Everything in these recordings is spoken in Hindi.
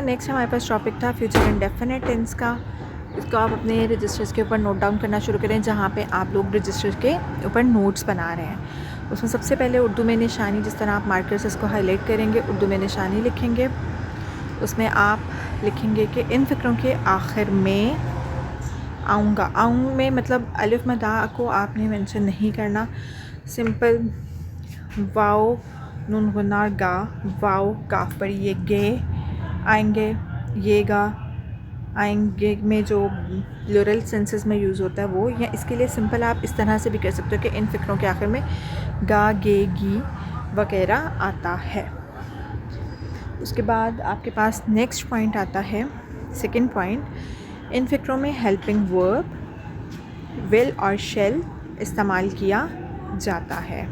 नेक्स्ट हमारे पास टॉपिक था फ्यूचर इंडेफिनिट टेंस का। इसको आप अपने रजिस्टर्स के ऊपर नोट डाउन करना शुरू करें, जहाँ पे आप लोग रजिस्टर के ऊपर नोट्स बना रहे हैं। उसमें सबसे पहले उर्दू में निशानी, जिस तरह आप मार्कर से इसको हाईलाइट करेंगे, उर्दू में निशानी लिखेंगे। उसमें आप लिखेंगे कि इन फ़िक्रों के आखिर में आऊँगा। आऊँ में मतलब अलिफ मदा को आपने मेंशन नहीं करना। सिंपल वाओ नून गुन्ना गा, वाओ काफ पर ये गे आएंगे, ये गा आएंगे में जो प्लूरल सेंसेस में यूज़ होता है वो, या इसके लिए सिंपल आप इस तरह से भी कर सकते हो कि इन फ़िक्रों के आखिर में गा गे गी वगैरह आता है। उसके बाद आपके पास नेक्स्ट पॉइंट आता है, सेकंड पॉइंट, इन फ़िक्रों में हेल्पिंग वर्ब विल और शेल इस्तेमाल किया जाता है।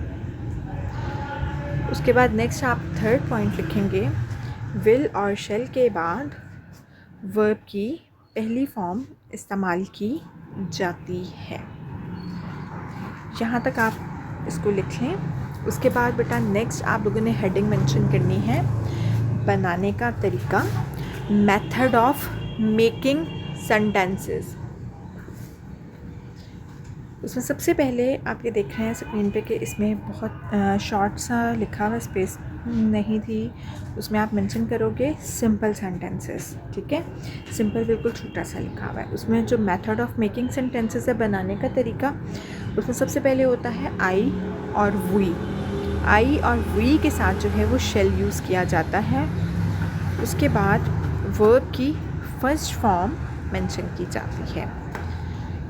उसके बाद नेक्स्ट आप थर्ड पॉइंट लिखेंगे, विल और शेल के बाद वर्ब की पहली फॉर्म इस्तेमाल की जाती है। यहाँ तक आप इसको लिख लें। उसके बाद बेटा नेक्स्ट आप लोगों ने हेडिंग मेंशन करनी है, बनाने का तरीका, मेथड ऑफ मेकिंग सेंटेंसेस। उसमें सबसे पहले आप ये देख रहे हैं स्क्रीन पे कि इसमें बहुत शॉर्ट सा लिखा हुआ, स्पेस नहीं थी। उसमें आप मेंशन करोगे सिंपल सेंटेंसेस, ठीक है। सिंपल बिल्कुल छोटा सा लिखा हुआ है। उसमें जो मेथड ऑफ मेकिंग सेंटेंसेस है, बनाने का तरीका, उसमें सबसे पहले होता है आई और वी। आई और वी के साथ जो है वो शेल यूज़ किया जाता है। उसके बाद वर्ब की फर्स्ट फॉर्म मेंशन की जाती है।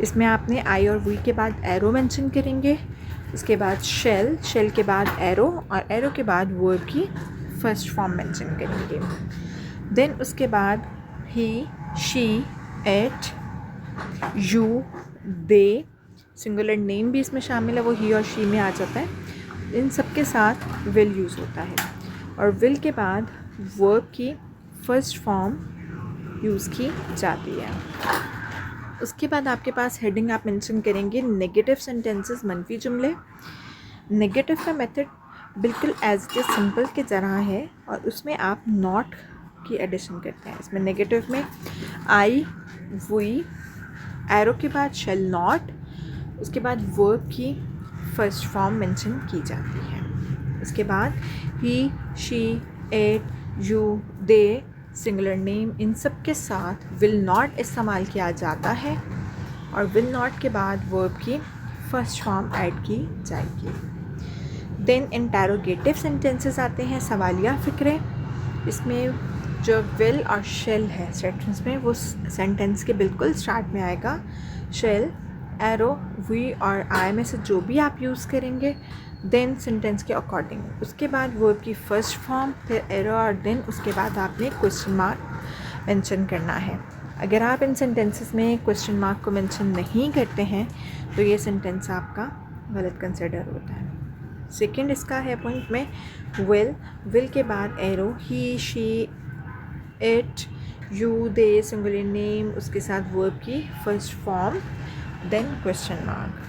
इसमें आपने आई और वी के बाद एरो मेंशन करेंगे। उसके बाद शेल, शेल के बाद एरो, और एरो के बाद वर्ब की फर्स्ट फॉर्म मेंशन करेंगे। देन उसके बाद he, she, it, you, they, singular name भी इसमें शामिल है, वो ही और शी में आ जाता है। इन सब के साथ विल यूज़ होता है, और विल के बाद वर्ब की फर्स्ट फॉर्म यूज़ की जाती है। उसके बाद आपके पास हेडिंग आप मेंशन करेंगे नेगेटिव सेंटेंसेस, मनफी जुमले। नेगेटिव का मेथड बिल्कुल एज इट इज सिंपल के तरह है, और उसमें आप नॉट की एडिशन करते हैं। इसमें नेगेटिव में आई, वी, एरो के बाद शेल नॉट, उसके बाद वर्ब की फर्स्ट फॉर्म मेंशन की जाती है। उसके बाद he, she, it, you, they, singular name, इन सब के साथ विल नॉट इस्तेमाल किया जाता है, और विल नॉट के बाद वर्ब की फर्स्ट फॉर्म ऐड की जाएगी। देन इंटेरोगेटिव सेंटेंसेस आते हैं, सवालिया फ़िक्रे। इसमें जो विल और शेल है सेंटेंस में, वो सेंटेंस के बिल्कुल स्टार्ट में आएगा। शेल, एरो, वी और आई में से जो भी आप यूज़ करेंगे, देन सेंटेंस के अकॉर्डिंग। उसके बाद वर्ब की फर्स्ट फॉर्म, फिर एरो, और देन उसके बाद आपने क्वेश्चन मार्क मेंशन करना है। अगर आप इन सेंटेंसेस में क्वेश्चन मार्क को मेंशन नहीं करते हैं तो ये सेंटेंस आपका गलत कंसिडर होता है। सेकंड इसका है पॉइंट में विल, विल के बाद arrow, he, she, it, you, they, singular name, उसके साथ वर्ब की first form, then question mark.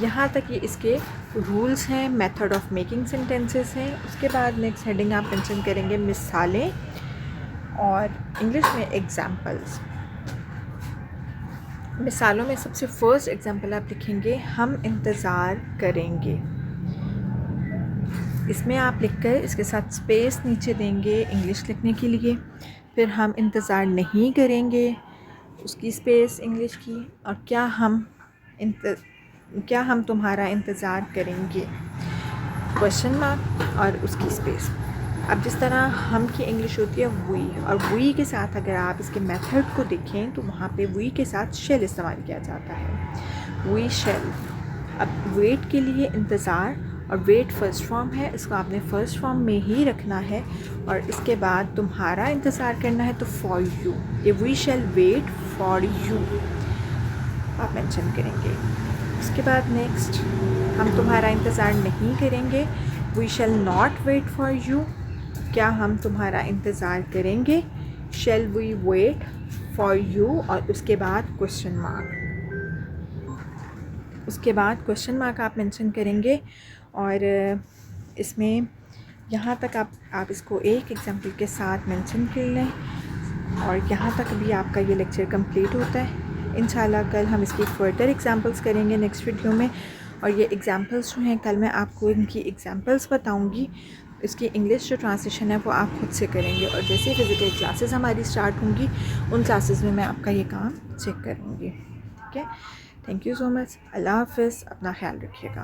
यहाँ तक ये इसके रूल्स हैं, मेथड ऑफ मेकिंग सेंटेंसेस हैं। उसके बाद नेक्स्ट हेडिंग आप मेंशन करेंगे मिसालें, और इंग्लिश में एग्जाम्पल्स। मिसालों में सबसे फर्स्ट एग्जाम्पल आप लिखेंगे हम इंतज़ार करेंगे। इसमें आप लिखकर इसके साथ स्पेस नीचे देंगे इंग्लिश लिखने के लिए। फिर हम इंतज़ार नहीं करेंगे, उसकी स्पेस इंग्लिश की, और क्या हम तुम्हारा इंतज़ार करेंगे, क्वेश्चन मार्क और उसकी स्पेस। अब जिस तरह हम की इंग्लिश होती है वी, और वी के साथ अगर आप इसके मेथड को देखें तो वहाँ पे वी के साथ शेल इस्तेमाल किया जाता है, वी शेल। अब वेट के लिए इंतज़ार, और वेट फर्स्ट फॉर्म है, इसको आपने फर्स्ट फॉर्म में ही रखना है। और इसके बाद तुम्हारा इंतज़ार करना है तो फॉर यू, ये we shall wait for you आप मेंशन करेंगे। उसके बाद नेक्स्ट, हम तुम्हारा इंतज़ार नहीं करेंगे, we shall not wait for you, क्या हम तुम्हारा इंतज़ार करेंगे, shall we wait for you, और उसके बाद क्वेश्चन मार्क। उसके बाद क्वेश्चन मार्क आप मेंशन करेंगे, और इसमें यहाँ तक आप इसको एक एग्जांपल के साथ मेंशन कर लें और यहाँ तक भी आपका ये लेक्चर कंप्लीट होता है। इंशाल्लाह कल हम इसकी फर्दर एग्जांपल्स करेंगे नेक्स्ट वीडियो में, और ये एग्जांपल्स जो हैं कल मैं आपको इनकी एग्जांपल्स बताऊँगी। इसकी इंग्लिश जो ट्रांसलेशन है वो आप खुद से करेंगे, और जैसे फिज़िकल क्लासेस हमारी स्टार्ट होंगी उन क्लासेस में मैं आपका ये काम चेक करूँगी। ठीक है, थैंक यू सो मच। अल्लाह हाफ़िज़, अपना ख्याल रखिएगा।